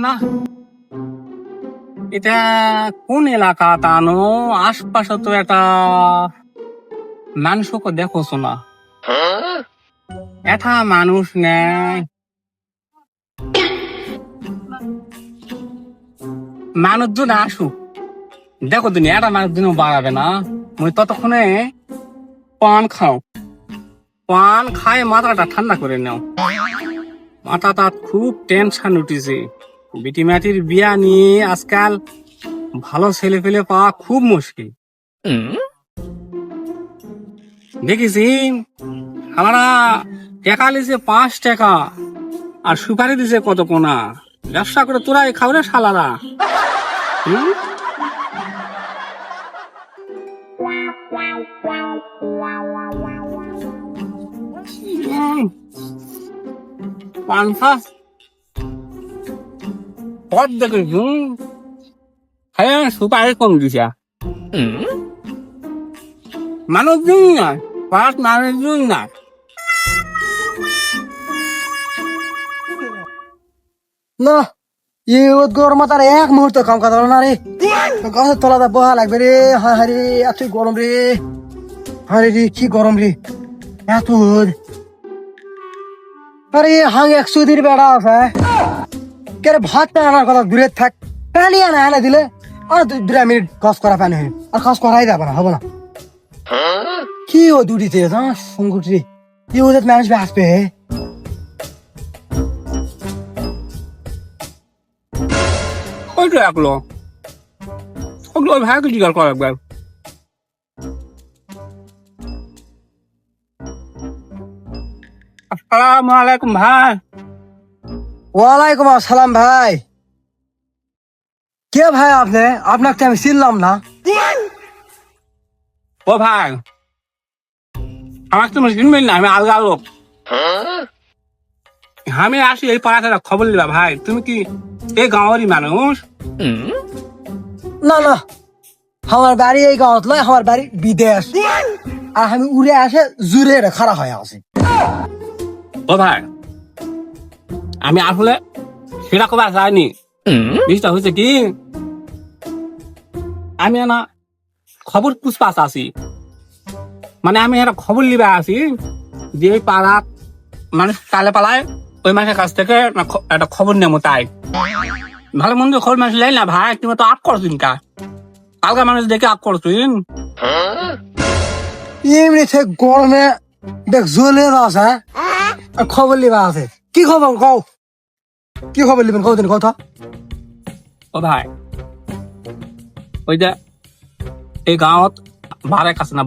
না, এটা কোন এলাকা তানো? আশপাশে তো একটা মানুষকে দেখোছ না, এটা মানুষ নেই। মানুষজন আসুক, দেখো তুমি এটা মানুষজনও বাড়াবে না। মুই ততক্ষণে পান খাও, পান খায় মাথাটা ঠান্ডা করে নাও। মাথাটা খুব টেনশন উঠেছে। বিটি মাটির বিয়া নিয়ে আজকাল ভালো ছেলে পেলে পাওয়া খুব মুশকিল। দেখেছি আমরা টাকা লিছে 5 টাকা, আর সুপারি দিছে কত কোনা। ব্যবসা করে তোরাই খাওয়া শালারা। পানফাস পদ দেখে হ্যাঁ সুপারি কম দিছে। মানুষজন নাই, পাঁচ মানুষজন নাই। না ইউত গরম তার এক মুহূর্ত কাম কাজ না রে। গাছের তলাতে বহা লাগবে রে। হ্যাঁ হ্যাঁ রে, এত গরম রে। আরে রে কি গরম রে, এত রোদ। আরে হাং 100 দিন বেড়া আছে কে রে। ভাতটা আনার কথা দূরে থাক, পানি আনা এনে দিলে আর 2 মিনিট কাজ করা পানি হয়, আর কাজ করাই যাবে না, হবে না। কি ও দুটিতে সংকট রে, কি ওদের ম্যানেজ আসবে। ওই তো একলো ওগুলো ওই ভাইকে জিজ্ঞাসা কর একবার। আসসালামু আলাইকুম ভাই। ওয়ালাইকুম আসসালাম ভাই। কে ভাই আপনি? আপনাকে তো আমি চিনলাম না। ও ভাই, আমাকে তুমি চিনবেন না, আমি আলগা লোক। আমি আসি এই পাড়াতে খবর নিবা ভাই। তুমি কি এই গাঁওয়ারই মানুষ? না না, আমার বাড়ি এই গাঁৱত লয়, আমার বাড়ি বিদেশ। আর আমি উড়ে আসে জুড়ে খাড়া হয়ে আছি। ও ভাই, আমি আসলে সেটা কবার যাইনি। বিষয়টা হয়েছে কি, আমি না খবর পুষ্পাস আছি। মানে আমি একটা খবর লিবা আছি যে ওই পাড়াত মানুষ কালে পালায়, ওই মানুষের কাছ থেকে একটা খবর নেবো। তাই ভালো মন্দ খবর মানুষ লাই না ভাই। তুমি তো আপ করছিন কা কালকা মানুষ দেখে আপ করছিন। এমনি থেকে গরমে দেখ জ্বলে আছে, আর খবর লিবা আছে। কি খবর কও? কি খবর লিবেন কও দিন কথা। ও ভাই, ওই যে এই গাঁৱত বারেক আছে না,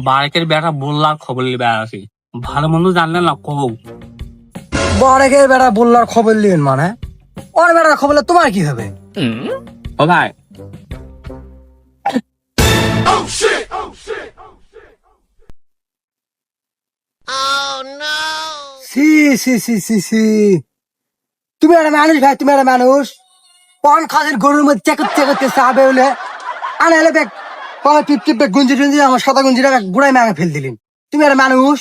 বারেকের বেটা বললার খবর লিবা আছি। ভালো মন্দ জানলেন না কৌ। বড়কে বেড়া বললার খবর লিবেন মানে? ওর বেড়ার খবর তোমার কি হবে? ও ভাই, সি সি সি সি সি, তুমি একটা মানুষ ভাই, তুমি একটা মানুষ। পান খাজের গরুর মধ্যে চেকত চেকতে চাবে বলে আনে এলে ব্যাগ টিপ টিপ ব্যাগ গুঞ্জি টুঞ্জি আমার সাদা গুঞ্জিটা গুড়াই মাঙে ফেল দিলেন। তুমি একটা মানুষ।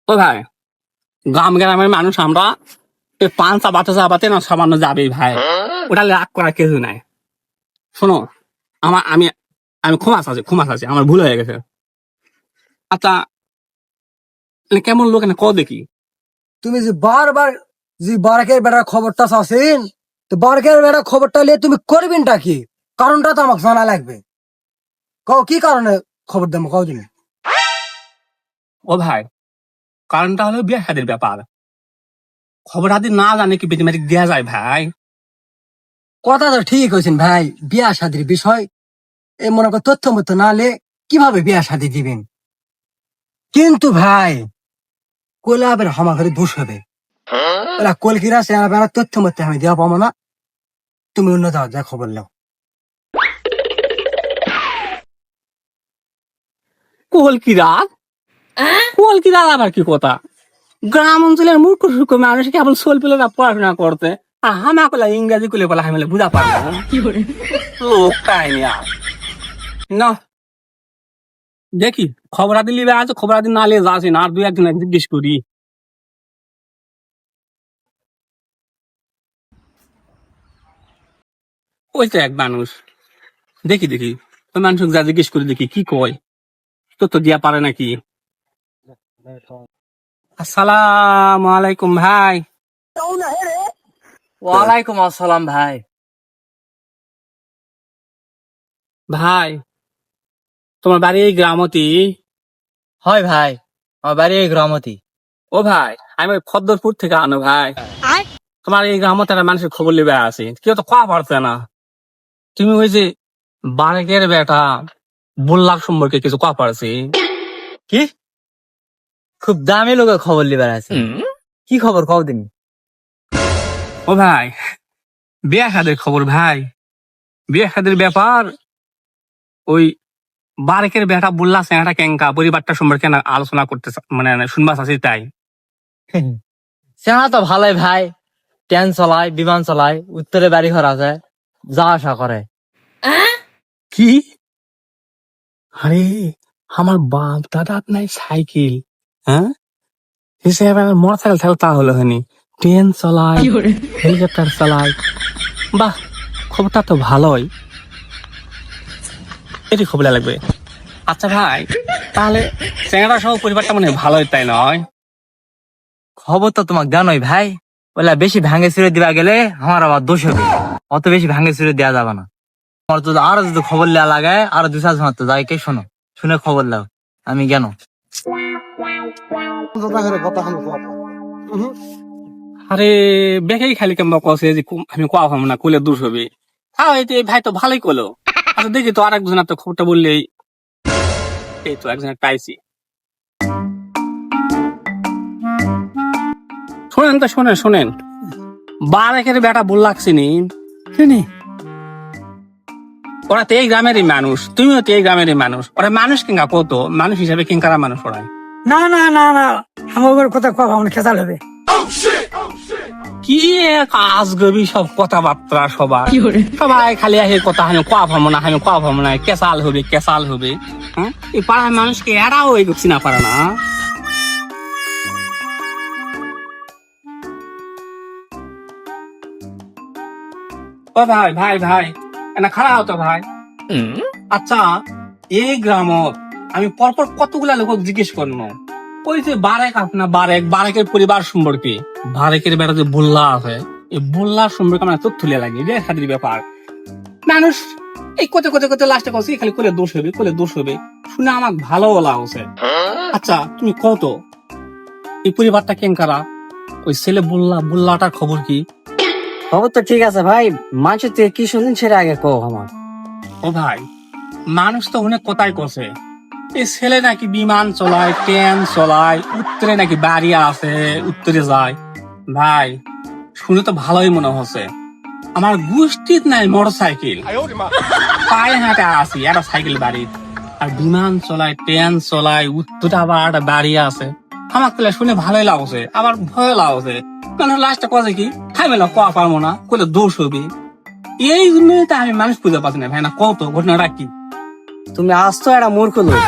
ও ভাই, গ্রামের মানুষ আমরা পান চাবাতে না সামান্য যাবেই ভাই। ওটা রাগ করার কিছু নাই। শোনো, আমি আমি ক্ষমা আছে, আমার ভুল হয়ে গেছে। আচ্ছা, কেমন লোক ক দেখি। তুমি যে বারবার যে বারকের বেড়ার খবরটা চাচ্ছেন, তো বারকের বেড়ার খবরটা নিয়ে তুমি করবেনটা কি? কারণটা তো আমাকে জানা লাগবে। কও কি কারণে খবর দেবো, কও তুমি। ও ভাই, কারণটা হলো বিয়ে শাদির ব্যাপার। খবর হাতে না জানে কি বেটি মেটিক দেওয়া যায় ভাই? কথা তো ঠিক হয়েছেন ভাই, বিয়া শাদির বিষয় এ মনে কর তথ্য মতো না হলে কিভাবে বিয়া শাদি দিবেন। কিন্তু ভাই কোলা আবার হামা ঘরে দোষ হবে। ওরা কলকিরা চেহারা বেড়া তথ্য মতো আমি দেওয়া পাবো না। তুমি অন্য দাও, যা খবর নাও। কোহলকিরা আবার কি কথা? গ্রাম অঞ্চলের মূর্খ সূর্খ মানুষ কেবল সোল পেলেরা পড়াশোনা করতে, আর হামা কলা ইংরাজি কুলে বলা হামলে বুঝা পারবে না। লোক কাহিনী না। দেখি খবরাদি লিবে আছে, খবরাদি না লিয়ে যাচ্ছি না, আর দুই একদিন জিজ্ঞেস করি। ওই তো এক মানুষ, দেখি দেখি ওই মানুষ যা জিজ্ঞেস করি দেখি কি কয়, তো দিয়া পারে নাকি। আসসালামু আলাইকুম ভাই। ওয়ালাইকুম আসসালাম ভাই। ভাই তোমার বাড়ি এই গ্রামতি? হয় ভাই, আমার বাড়ি এই গ্রামতি। ও ভাই আমি ওই ফদ্দরপুর থেকে আনো ভাই। তোমার এই গ্রামতে একটা মানুষের খবর লিবে আছে, কেউ তো কোয়া পারছে না। তুমি ওই যে বারেকের বেটা বুল্লার সম্পর্কে কিছু কোয়া পারছি? কি খুব দামি লোকের খবর লিবার আছে? কি খবর কও দিন? ও ভাই বিয়া শাদের খবর ভাই, বিয়া শাদের ব্যাপার। ওই বারেকের বেটা বুল্লা সেটা কেঙ্কা পরিবারটা সম্পর্কে না আলোচনা করতে মানে শুনবা চাচ্ছি তাই। সেনা তো ভালোই ভাই, ট্রেন চলায়, বিমান চলায়, উত্তরে বাড়ি ঘর আছে, যা আসা করে। কি? আরে আমার বাপ দাদা নাই সাইকেল, হ্যাঁ হিসেবে মোটর সাইকেল থাকলে তাহলে হয়নি, ট্রেন চালায়, হেলিকপ্টার চালায়। বাহ, খবরটা তো ভালোই, এটি খবর লাগবে। আচ্ছা ভাই তাহলে চেঙ্গারা সহ পরিবারটা মানে ভালোই তাই নয়? খবর তো তোমাকে জানোই ভাই, বলে বেশি ভাঙে চুরে দিবা গেলে আমার আবার দোষ হবে, অত বেশি ভাঙে চুরে দেওয়া যাবে না। আমার তো আরো যদি খবর দেওয়া লাগে আরো 2-4 জন তো যাই কে শোনো, শুনে খবর দাও, আমি কেন। আরে বেকাই খালি কেমন কছে যে আমি কোয়া ভাবো না, কোলে দোষ হবে। হ্যাঁ এই ভাই তো ভালোই করলো। আচ্ছা দেখি তো আর একজনের তো খবরটা বললেই। এই তো একজনের পাইছি, শোনেন তো শোনেন শোনেন। বারেকের বেটা বল লাগছিনি, ওরা তো এই গ্রামেরই মানুষ, তুমিও তো এই গ্রামেরই মানুষ। ওরা মানুষ কিংকা কত মানুষ হিসাবে কিংকারা মানুষ ওরা। না না না না, আমার কথা কম খেসাল হবে। কি এক আজগবি সব কথাবার্তা, সবার সবাই খালি আসে কথা, আমি কোয়া ভাবো না, আমি কোয়া ভাবো না, কেসাল হবে কেসাল হবে। হ্যাঁ এই পাড়ার মানুষকে এরাও এই চিনা পারে না। ও ভাই ভাই ভাই না খারাপ হতো ভাই। আচ্ছা এই গ্রামত আমি পরপর কতগুলা লোক জিজ্ঞেস করবো, ওই যে বারেক আপনার বারেকের পরিবার সম্পর্কে, বারেকের বেটা যে বুল্লা আছে, এই বুল্লা সম্পর্কে আমার তথ্য লিয়ে লাগে যে খাতির ব্যাপার। মানুষ এই কোতে কোতে কোতে লাস্টে কছে খালি কোলে দোষ হবে কোলে দোষ হবে, শুনে আমার ভালো লাগছে। আচ্ছা তুমি কত এই পরিবারটা কেঙ্কারা, ওই ছেলে বুল্লাটার খবর কি? খবর তো ঠিক আছে ভাই, মানুষের থেকে কি শুনলেন সেটা আগে কও আমার। ও ভাই মানুষ তো অনেক কথাই কছে, এই ছেলে নাকি বিমান চলায়, ট্রেন চলায়, উত্তরে নাকি বাড়ি আছে, উত্তরে যায়। ভাই শুনে তো ভালোই মনে হচ্ছে। আমার গোষ্ঠীর নাই মোটর সাইকেল, পায়ে হাঁটা আসি একটা সাইকেল বাড়ি, আর বিমান চলায়, ট্রেন চলায়, উত্তরে আবার একটা বাড়ি আছে। আমার তাহলে শুনে ভালোই লাগছে, আবার ভয় লাগছে। মানে লাস্টে কথা কি থাইমেলা কোয়া পারবো না, কোলে দোষ হবে। এই জন্যই তো আমি মানুষ খুঁজে পাচ্ছি না ভাই। না কত ঘটনাটা কি? তুমি আসতো একটা মূর্খ লোক,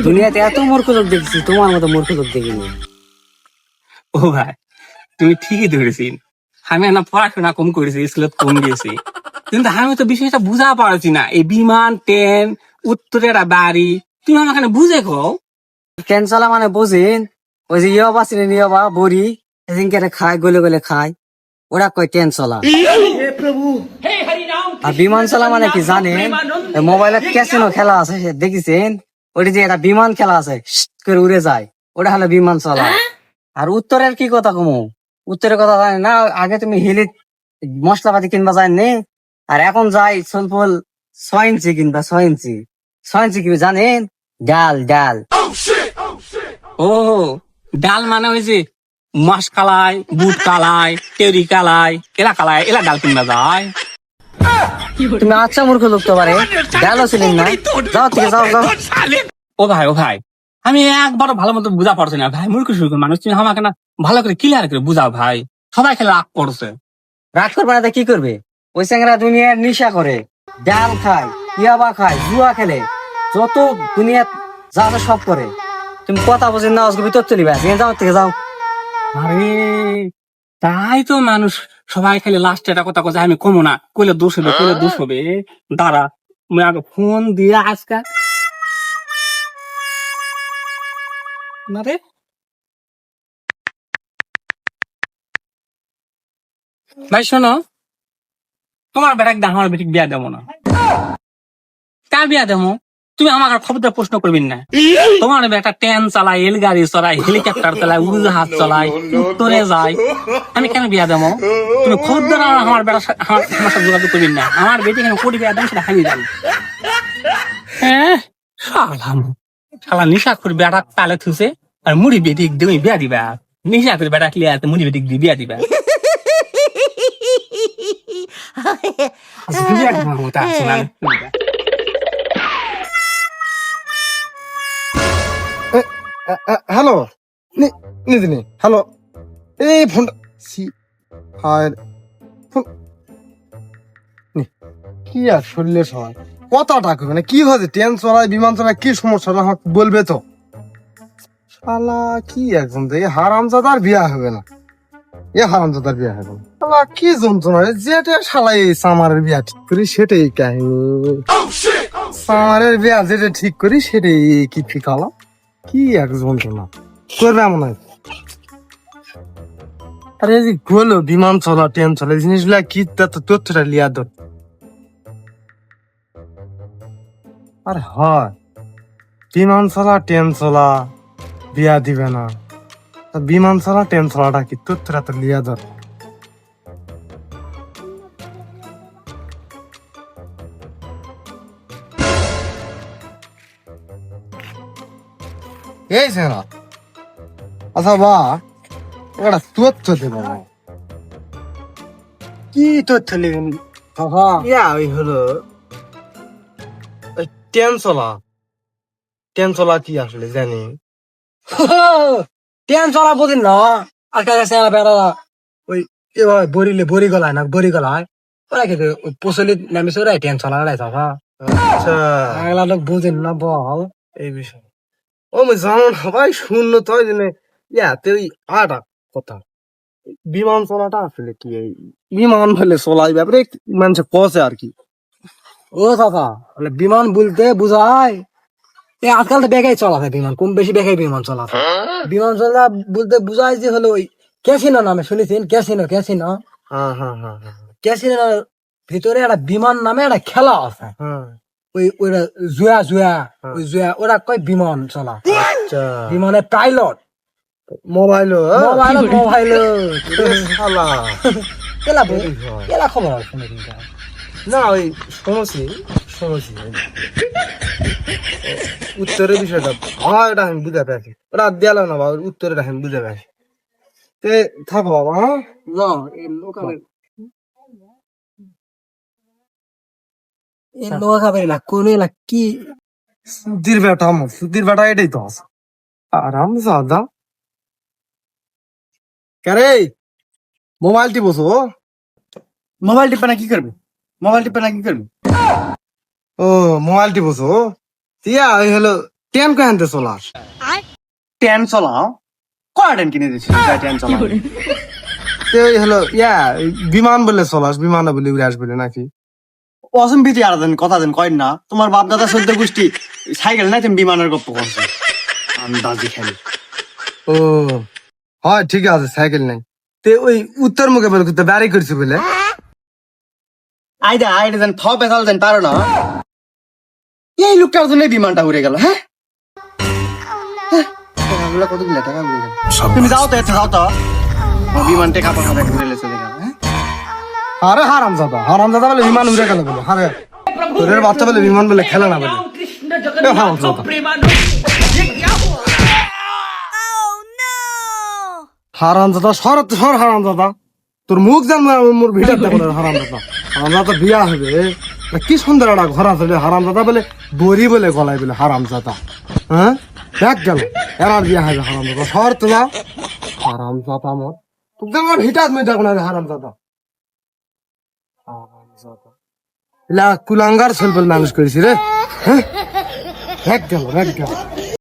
দুনিয়াতে এত মূর্খ লোক দেখছি, তোমার মতো মূর্খ লোক দেখিনি। ও ভাই তুমি ঠিকই ধরেছি, আমি না পড়াশোনা কম করেছি, স্কুলে কম গেছি, কিন্তু আমি তো বিষয়টা বুঝা পারছি না। এই বিমান ট্রেন উত্তরের বাড়ি তুমি আমাকে বুঝে কও। ট্রেন চালা মানে বোঝেন, ওই যে ইয়বা ছিলেন, ইয়বা বড়ি এদিনকে খায়, গলে গলে খায়, ওরা কয় ট্রেন চলা। আর বিমান চলা মানে কি জানেন? মোবাইলে ক্যাসিনো খেলা আছে দেখেছেন, ওটা যে একটা বিমান খেলা আছে করে উড়ে যায়, ওটা হলো বিমান চলা। আর উত্তরের কি কথা কমু, উত্তরের কথা জানেন না? আগে তুমি হিলি মশলাপাতি কিনবা যায়নি, আর এখন যাই সলফল 6 ইঞ্চি কিনবা, 6 ইঞ্চি। 6 ইঞ্চি কি জানেন? ডাল ডাল। ও ডাল মানে ওই যে মাস কালাই, বুট কালাই, টেরি কালাই, এলা ডাল কিনবা যায়। তুমি আচ্ছা মূর্খ লোক তো পারে, ডালও ছিলেন না, যাও থেকে যাও যাও। ও ভাই আমি একবারও ভালো মতো বুঝা পারছি না ভাই, মূর্খ সুর্খ মানুষ, তুমি আমাকে না ভালো করে ক্লিয়ার করে বুঝাও ভাই। সবাই খেলে রাগ করছে। রাগ করবে না তো কি করবে? ওই স্যাংরা দুনিয়ার নিশা করে, ডাল খায়, ইয়াবা খায়, জুয়া খেলে, যত দুনিয়া যা যা সব করে তুমি কথা বুঝি না আজকে ভিতর চলিবা যাও থেকে যাও। আরে তাই তো মানুষ সবাই খালি লাস্টে একটা কথা কথা আমি কমো না, কইলে দোষ হবে, কইলে দোষ হবে। দাঁড়া, আমি আগে ফোন দিয়ে আজকা না রে। ভাই শোনো, তোমার বেটাক দা আমার বেটিক বিয়া দেবো না। কা বিয়া দেবো? তুমি আমাকে খবরদার প্রশ্ন করবেন না। তোমার বেটা ট্রেন চালায়, রেল গাড়ি চলায়, হেলিকপ্টার চালায়, উড়োজাহাজ চলায়, উত্তরে যায়, আমি কেন বিয়া দেবো? তুমি খবরদার আমার বেটা আমার সাথে যোগাযোগ করবেন না। আমার বেটি কেন কোটি বিয়া দেবো সেটা খালি জানি। হ্যাঁ শালাম, শালা নিশা করে বেটা তালে থুসে আর মুড়ি বেটিক তুমি বিয়া দিবা। নিশা করে বেটা ক্লিয়ার মুড়ি বেটিক দিয়ে বিয়া দিবা। বিয়া দিবা তা শোনা হ্যালো নিদিনি, হ্যালো, এই ফোনটা হায় ফোন কি আর শরীরে সবাই কথাটা কবে না কি হয়েছে? ট্রেন চলায়, বিমান চলায়, কি সমস্যা না আমাকে বলবে তো। শালা কি একজন এই হারামজাদার বিয়া হবে না, এ হারামজাদার বিয়া হবে না। শালা কি যন্ত্রণা রে, যেটা শালা এই সামারের বিয়া ঠিক করি সেটাই কাহিনী। সামারের বিয়া যেটা ঠিক করি সেটাই কি ঠিক হলো, কি এক যন্ত্রণা করবে এমন হয়। আরে যে হলো বিমান চলা, ট্রেন চলা, এই জিনিসগুলা কি তথ্যটা লিয়া দর। আর হয় বিমান চলা, ট্রেন চলা, বিয়া দিবে না, বিমান চলা, ট্রেন চলাটা কি তথ্যটা তো লিয়া দর। এই সেনা আচ্ছা বা একটা তথ্য দেবো। কি তথ্য নেবেন? ইয়া ওই হলো ট্রেন চলা, ট্রেন চলা কি আসলে জানি? ট্রেন চলা বুঝিন না, আজকাল বেড়া ওই এবার বরি গলায় না, বরি গলায় ওরা কিন্তু প্রচলিত নামিছে ওরাই ট্রেন চলা ওরাই থাকা। আচ্ছা এগুলা লোক বুঝিন না বল এই বিষয়। ও মই জানো না ভাই, শূন্য তো জেনে ইয়াতে ওই আটা কথা বিমান চলাটা আসলে কি, এই বিমান ফেলে চলাই ব্যাপারে মানুষ কষে আর কি। ও দাদা বলে বিমান বলতে বুঝায় আজকাল তো বেগাই চলাছে বিমান, কম বেশি বেগাই বিমান চলাছে। বিমান চলা বলতে বুঝায় যে হলো ওই ক্যাসিনো নামে শুনেছেন? ক্যাসিনো ক্যাসিনো হ্যাঁ হ্যাঁ হ্যাঁ হ্যাঁ ক্যাসিনোর ভিতরে একটা বিমান নামে একটা খেলা আছে। হ্যাঁ। ওই ওরা জুয়া জুয়া ওই জুয়া ওরা কয় বিমান চলা, আচ্ছা বিমানের পাইলট, মোবাইল মোবাইল মোবাইল শালা এলা এলা খবর শুনে না ওই শুনেছি শুনেছি উত্তরের বিষয়টা এটা আমি বুঝে পেয়েছি, ওটা দিয়াল না বাবা, উত্তরের আমি বুঝে পেয়েছি। তে থাকো বাবা, হ্যাঁ না এই লোকালের এই লোক খাবে না কোন এলা কি সুধীর বেটা, আমার সুধীর বেটা এটাই তো আছে আরাম সাদা। কারে মোবাইল টিপছো? মোবাইল টিপে না কি করবে? মোবাইল টিপে না কি করবে? ও মোবাইল টিপছো তিয়া ওই হলো ট্রেন কে আনতে চলাস। ট্রেন চলাও কয় ট্রেন কিনে দিচ্ছি ট্রেন চলাও ওই হলো ইয়া বিমান বলে চলাস, বিমানে বলে উড়ে আসবে নাকি? অসম্বিতি আর দেন কথা দেন কয় না, তোমার বাপ দাদা সদ্য গোষ্ঠী সাইকেল নাই তুমি বিমানের গপ্প করছো আন্দাজি খেলি। ও হয় ঠিক আছে সাইকেল নাই, তে ওই উত্তর মুখে বলে তো বাড়ি করছি বলে আইদা আইদা দেন থ পেছাল দেন পারো না, এই লোকটার জন্য বিমানটা উড়ে গেল। হ্যাঁ কতগুলো টাকা উড়ে গেল, তুমি যাও তো এতে যাও তো বিমানটা কাপড় কাপড় ঘুরে চলে গেল। আরে হারাম জাদা বলে বিমান উড়ে গেল বলে, আরে তোদের বাচ্চা বলে বিমান বলে খেলে না বলে হারাম জাদা। হারাম জাদা সর সর, হারাম জাদা তোর মুখ জানবো মোর ভিটার দেখো হারাম জাদা। হারাম জাদা বিয়া হবে কি সুন্দর একটা ঘর আছে, হারাম জাদা বলে বড়ি বলে গলায় বলে হারাম জাদা। হ্যাঁ দেখ গেল এরার বিয়া হবে হারাম জাদা, সর তোলা হারাম জাদা। মোর তোকে আমার ভিটার মেয়ে দেখো না হারাম জাদা। কুলাঙ্গার ছেলে মানুষ করেছি রে, হ্যাঁ ব্যাগ গেল